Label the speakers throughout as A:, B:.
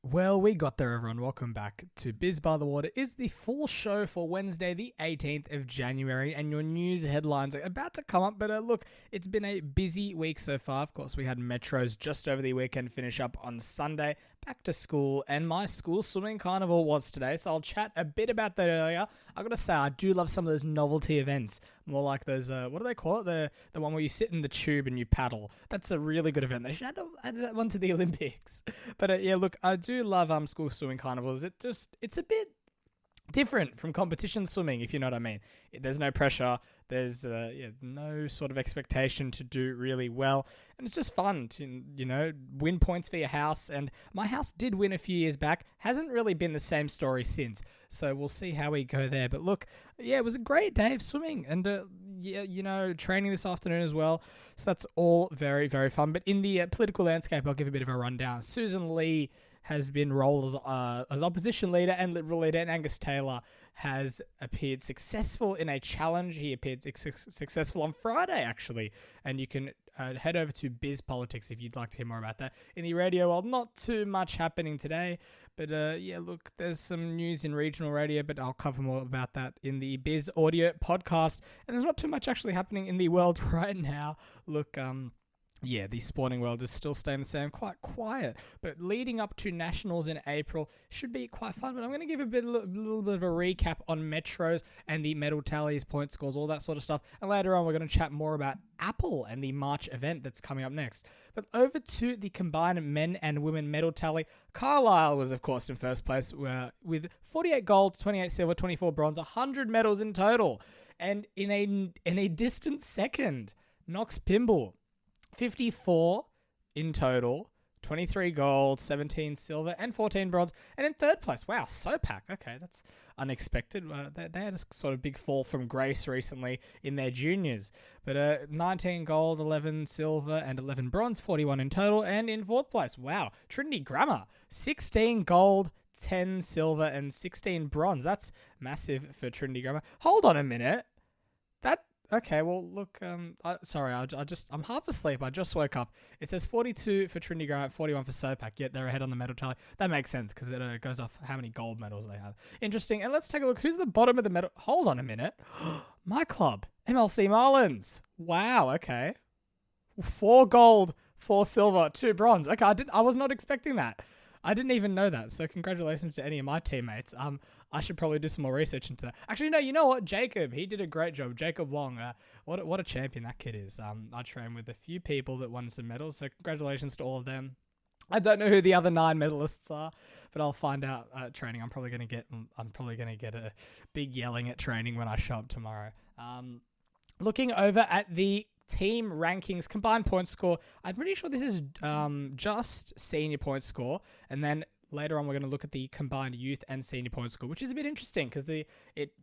A: Well, we got there, everyone. Welcome back to Biz by the Water. Is the full show for Wednesday, the 18th of January, and your news headlines are about to come up. But look, it's been a busy week so far. Of course, we had Metros just over the weekend finish up on Sunday, back to school, and my school swimming carnival was today. So I'll chat a bit about that earlier. I gotta say, I do love some of those novelty events. More like those, what do they call it? The one where you sit in the tube and you paddle. That's a really good event. They should add that one to the Olympics. But yeah, look, I do love school swimming carnivals. It's a bit different from competition swimming, if you know what I mean. There's no pressure. There's no sort of expectation to do really well, and it's just fun to win points for your house. And my house did win a few years back. Hasn't really been the same story since. So we'll see how we go there. But look, yeah, it was a great day of swimming, and training this afternoon as well. So that's all very, very fun. But in the political landscape, I'll give a bit of a rundown. Susan Lee has been rolled as opposition leader and Liberal leader, and Angus Taylor has appeared successful in a challenge. He appeared successful on Friday, actually, and you can head over to Biz Politics if you'd like to hear more about that. In the radio world, not too much happening today, but look, there's some news in regional radio, but I'll cover more about that in the Biz Audio podcast, and there's not too much actually happening in the world right now. Look, the sporting world is still staying the same, quite quiet. But leading up to Nationals in April should be quite fun. But I'm going to give a little bit of a recap on Metros and the medal tallies, point scores, all that sort of stuff. And later on, we're going to chat more about Apple and the March event that's coming up next. But over to the combined men and women medal tally. Carlisle was, of course, in first place with 48 gold, 28 silver, 24 bronze, 100 medals in total. And in a distant second, Knox Pymble, 54 in total, 23 gold, 17 silver, and 14 bronze. And in third place, wow, Sopak. Okay, that's unexpected. They had a sort of big fall from grace recently in their juniors. But 19 gold, 11 silver, and 11 bronze, 41 in total. And in fourth place, wow, Trinity Grammar, 16 gold, 10 silver, and 16 bronze. That's massive for Trinity Grammar. Hold on a minute. Okay, well, look, I'm half asleep. I just woke up. It says 42 for Trinity Grammar, 41 for Sopak, yet they're ahead on the medal tally. That makes sense because it goes off how many gold medals they have. Interesting. And let's take a look. Who's the bottom of the medal? Hold on a minute. My club, MLC Marlins. Wow, okay. 4 gold, 4 silver, 2 bronze. Okay, I was not expecting that. I didn't even know that, so congratulations to any of my teammates. I should probably do some more research into that. Actually, no, you know what? Jacob, he did a great job. Jacob Wong, what a champion that kid is. I trained with a few people that won some medals, so congratulations to all of them. I don't know who the other 9 medalists are, but I'll find out at training. I'm probably gonna get a big yelling at training when I show up tomorrow. Looking over at the team rankings, combined point score, I'm pretty sure this is just senior point score, and then later on we're going to look at the combined youth and senior point score, which is a bit interesting because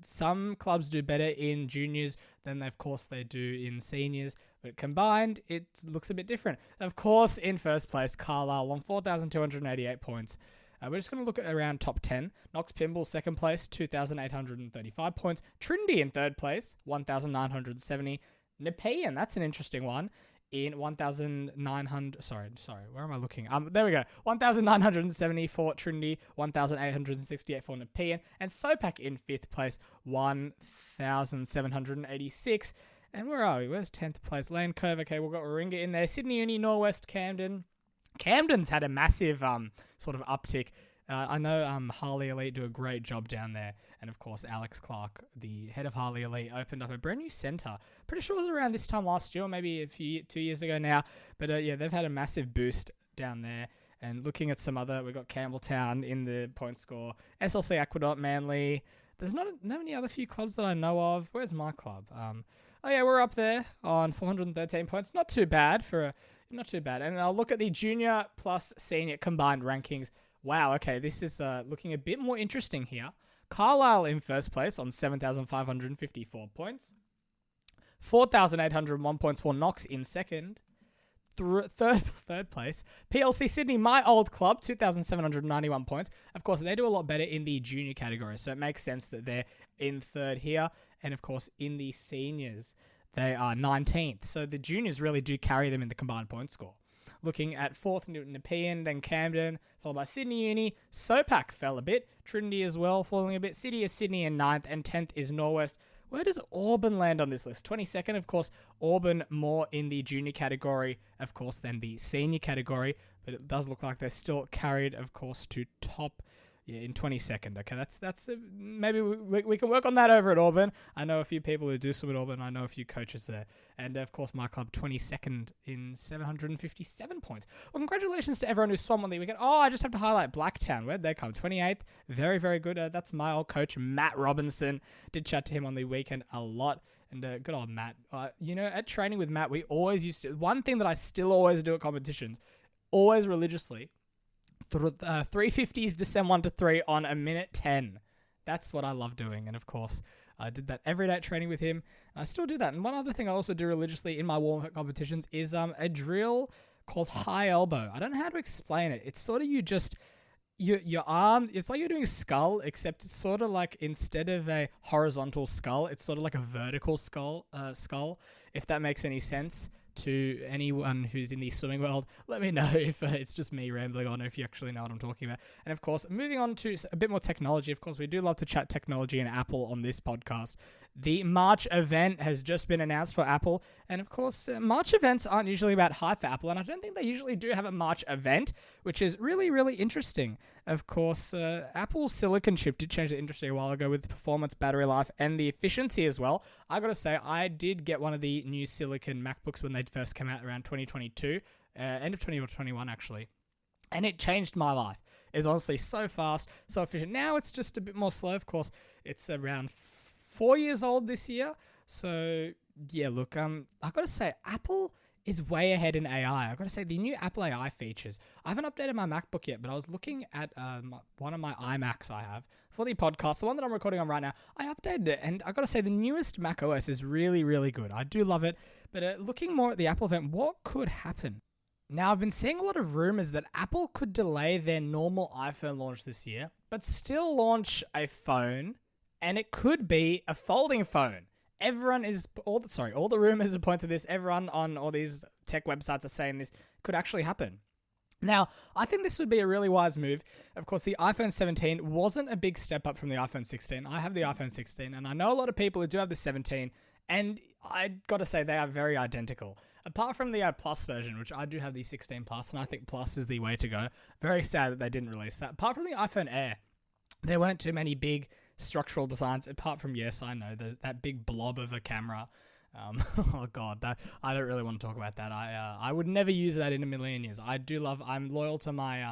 A: some clubs do better in juniors than of course they do in seniors, but combined it looks a bit different. Of course, in first place, Carlisle on 4,288 points. We're just going to look at around top 10. Knox Pymble, second place, 2,835 points. Trinity in third place, 1,970. Nepean, that's an interesting one, in 1,900... Sorry, where am I looking? There we go. 1,970 for Trinity, 1,868 for Nepean, and Sopak in 5th place, 1,786. And where are we? Where's 10th place? Lane Cove. Okay, we've got Warringah in there. Sydney Uni, Norwest, Camden. Camden's had a massive sort of uptick. I know Harley Elite do a great job down there. And of course, Alex Clark, the head of Harley Elite, opened up a brand new centre. Pretty sure it was around this time last year, or maybe 2 years ago now. But they've had a massive boost down there. And looking at some other, we've got Campbelltown in the point score. SLC Aqueduct, Manly. There's not many other few clubs that I know of. Where's my club? We're up there on 413 points. Not too bad. And I'll look at the junior plus senior combined rankings. Wow, okay, this is looking a bit more interesting here. Carlisle in first place on 7,554 points. 4,801 points for Knox in second. Third place. PLC Sydney, my old club, 2,791 points. Of course, they do a lot better in the junior category, so it makes sense that they're in third here. And of course, in the seniors, they are 19th. So the juniors really do carry them in the combined point score. looking at 4th Newton Nepean, then Camden, followed by Sydney Uni. SOPAC fell a bit. Trinity as well, falling a bit. City is Sydney in 9th, and 10th is Norwest. Where does Auburn land on this list? 22nd, of course. Auburn more in the junior category, of course, than the senior category. But it does look like they're still carried, of course, to top in 22nd. Okay, that's maybe we can work on that over at Auburn. I know a few people who do swim at Auburn. I know a few coaches there. And, of course, my club 22nd in 757 points. Well, congratulations to everyone who swam on the weekend. Oh, I just have to highlight Blacktown. Where'd they come? 28th. Very, very good. That's my old coach, Matt Robinson. Did chat to him on the weekend a lot. And good old Matt. At training with Matt, we always used to... One thing that I still always do at competitions, always religiously... 350s descend 1 to 3 on a minute 10. That's what I love doing. And of course, I did that every day at training with him. And I still do that. And one other thing I also do religiously in my warm-up competitions is a drill called high elbow. I don't know how to explain it. It's sort of your arm, it's like you're doing a skull, except it's sort of like instead of a horizontal skull, it's sort of like a vertical skull, if that makes any sense. To anyone who's in the swimming world, let me know if it's just me rambling on, or if you actually know what I'm talking about. And of course, moving on to a bit more technology. Of course, we do love to chat technology and Apple on this podcast. The March event has just been announced for Apple. And of course, March events aren't usually about hype for Apple. And I don't think they usually do have a March event, which is really, really interesting. Of course, Apple's silicon chip did change the industry a while ago with performance, battery life, and the efficiency as well. I got to say, I did get one of the new silicon MacBooks when they first came out around 2022, end of 2021 actually. And it changed my life. It's honestly so fast, so efficient. Now it's just a bit more slow. Of course, it's around 4 years old this year. So yeah, look, I got to say, Apple is way ahead in AI. I've got to say, the new Apple AI features. I haven't updated my MacBook yet, but I was looking at one of my iMacs I have for the podcast, the one that I'm recording on right now. I updated it, and I've got to say, the newest Mac OS is really, really good. I do love it. But looking more at the Apple event, what could happen? Now, I've been seeing a lot of rumors that Apple could delay their normal iPhone launch this year, but still launch a phone, and it could be a folding phone. All the rumors are pointing to this. Everyone on all these tech websites are saying this could actually happen. Now, I think this would be a really wise move. Of course, the iPhone 17 wasn't a big step up from the iPhone 16. I have the iPhone 16, and I know a lot of people who do have the 17, and I got to say they are very identical. Apart from the Plus version, which I do have the 16 Plus, and I think Plus is the way to go. Very sad that they didn't release that. Apart from the iPhone Air, there weren't too many big structural designs, apart from, yes, I know, there's that big blob of a camera. Oh god, I don't really want to talk about that. I would never use that in a million years. I'm loyal to my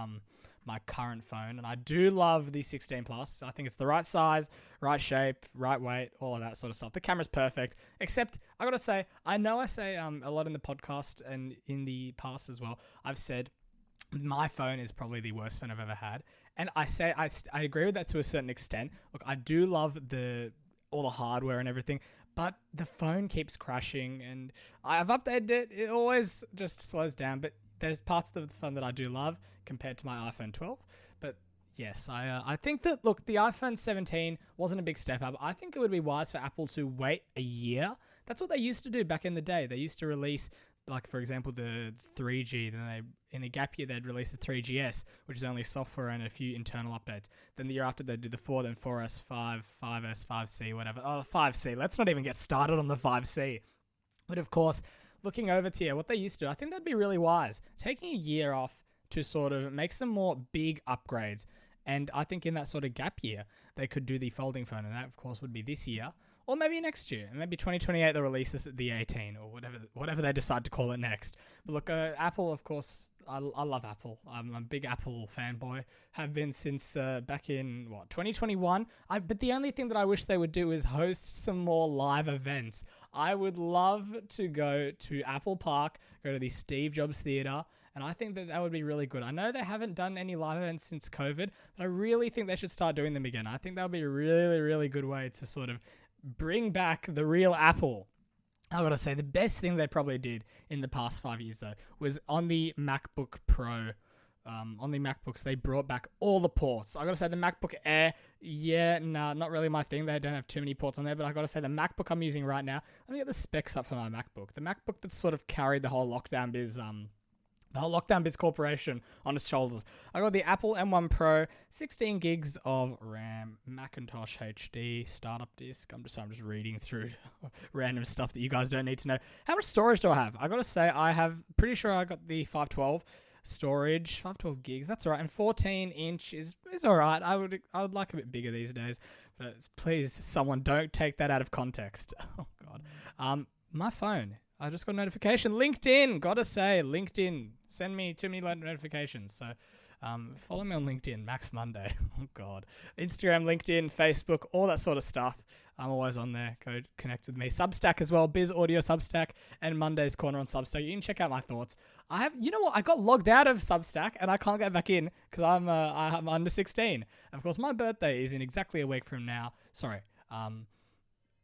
A: my current phone, and I do love the 16 Plus. I think it's the right size, right shape, right weight, all of that sort of stuff. The camera's perfect, except I gotta say, I know I say a lot in the podcast and in the past as well. I've said my phone is probably the worst phone I've ever had. And I say I agree with that to a certain extent. Look, I do love all the hardware and everything, but the phone keeps crashing, and I've updated it. It always just slows down, but there's parts of the phone that I do love compared to my iPhone 12. But yes, I think that, look, the iPhone 17 wasn't a big step up. I think it would be wise for Apple to wait a year. That's what they used to do back in the day. They used to release, like, for example, the 3G, then in the gap year, they'd release the 3GS, which is only software and a few internal updates. Then the year after, they'd do the 4, then 4S, 5, 5S, 5C, whatever. Oh, 5C. Let's not even get started on the 5C. But of course, looking over to what they used to do, I think that'd be really wise. Taking a year off to sort of make some more big upgrades. And I think in that sort of gap year, they could do the folding phone. And that, of course, would be this year. Or maybe next year. And maybe 2028 they'll release this at the 18 or whatever they decide to call it next. But look, Apple, of course, I love Apple. I'm a big Apple fanboy. Have been since back in, 2021? But the only thing that I wish they would do is host some more live events. I would love to go to Apple Park, go to the Steve Jobs Theatre, and I think that would be really good. I know they haven't done any live events since COVID, but I really think they should start doing them again. I think that would be a really, really good way to sort of bring back the real Apple. I gotta say, the best thing they probably did in the past 5 years, though, was on the MacBook Pro. On the MacBooks, they brought back all the ports. I gotta say, the MacBook Air, not really my thing. They don't have too many ports on there, but I gotta say, the MacBook I'm using right now, let me get the specs up for my MacBook. The MacBook that sort of carried the whole lockdown biz the whole Lockdown Biz Corporation on his shoulders. I got the Apple M1 Pro, 16 gigs of RAM, Macintosh HD, startup disk. I'm just reading through random stuff that you guys don't need to know. How much storage do I have? I got to say, pretty sure I got the 512 storage, 512 gigs. That's all right. And 14-inch is all right. I would like a bit bigger these days, but please, someone don't take that out of context. Oh God. My phone. I just got a notification. LinkedIn. Gotta say, LinkedIn. Send me too many notifications. So follow me on LinkedIn, Max Monday. Oh, God. Instagram, LinkedIn, Facebook, all that sort of stuff. I'm always on there. Go connect with me. Substack as well. Biz Audio Substack and Monday's Corner on Substack. You can check out my thoughts. You know what? I got logged out of Substack and I can't get back in because I'm under 16. Of course, my birthday is in exactly a week from now. Sorry.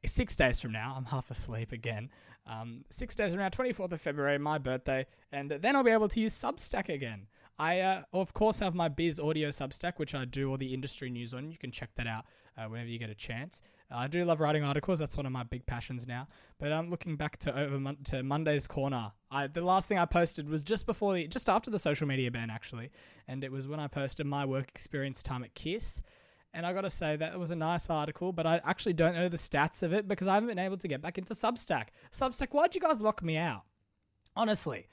A: 6 days from now. I'm half asleep again. 6 days from now, 24th of February, my birthday, and then I'll be able to use Substack again. I, of course, have my Biz Audio Substack, which I do all the industry news on. You can check that out whenever you get a chance. I do love writing articles. That's one of my big passions now. But I'm looking back to Monday's Corner. The last thing I posted was just after the social media ban, actually, and it was when I posted my work experience time at KISS. And I got to say, that was a nice article, but I actually don't know the stats of it because I haven't been able to get back into Substack. Substack, why'd you guys lock me out? Honestly,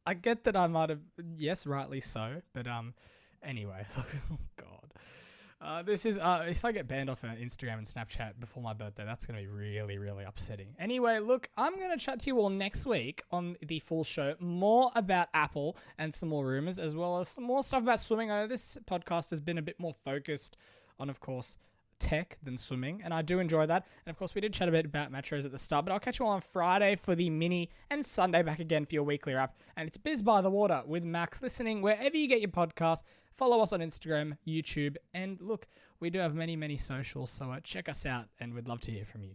A: I get that I might have, yes, rightly so, but anyway, oh God. This is, if I get banned off Instagram and Snapchat before my birthday, that's going to be really, really upsetting. Anyway, look, I'm going to chat to you all next week on the full show, more about Apple and some more rumors, as well as some more stuff about swimming. I know this podcast has been a bit more focused on, of course, tech than swimming, and I do enjoy that. And of course, we did chat a bit about metros at the start, but I'll catch you all on Friday for the mini, and Sunday back again for your weekly wrap. And it's Biz by the Water with Max, listening wherever you get your podcast. Follow us on Instagram, YouTube, and look, we do have many, many socials, so check us out, and we'd love to hear from you.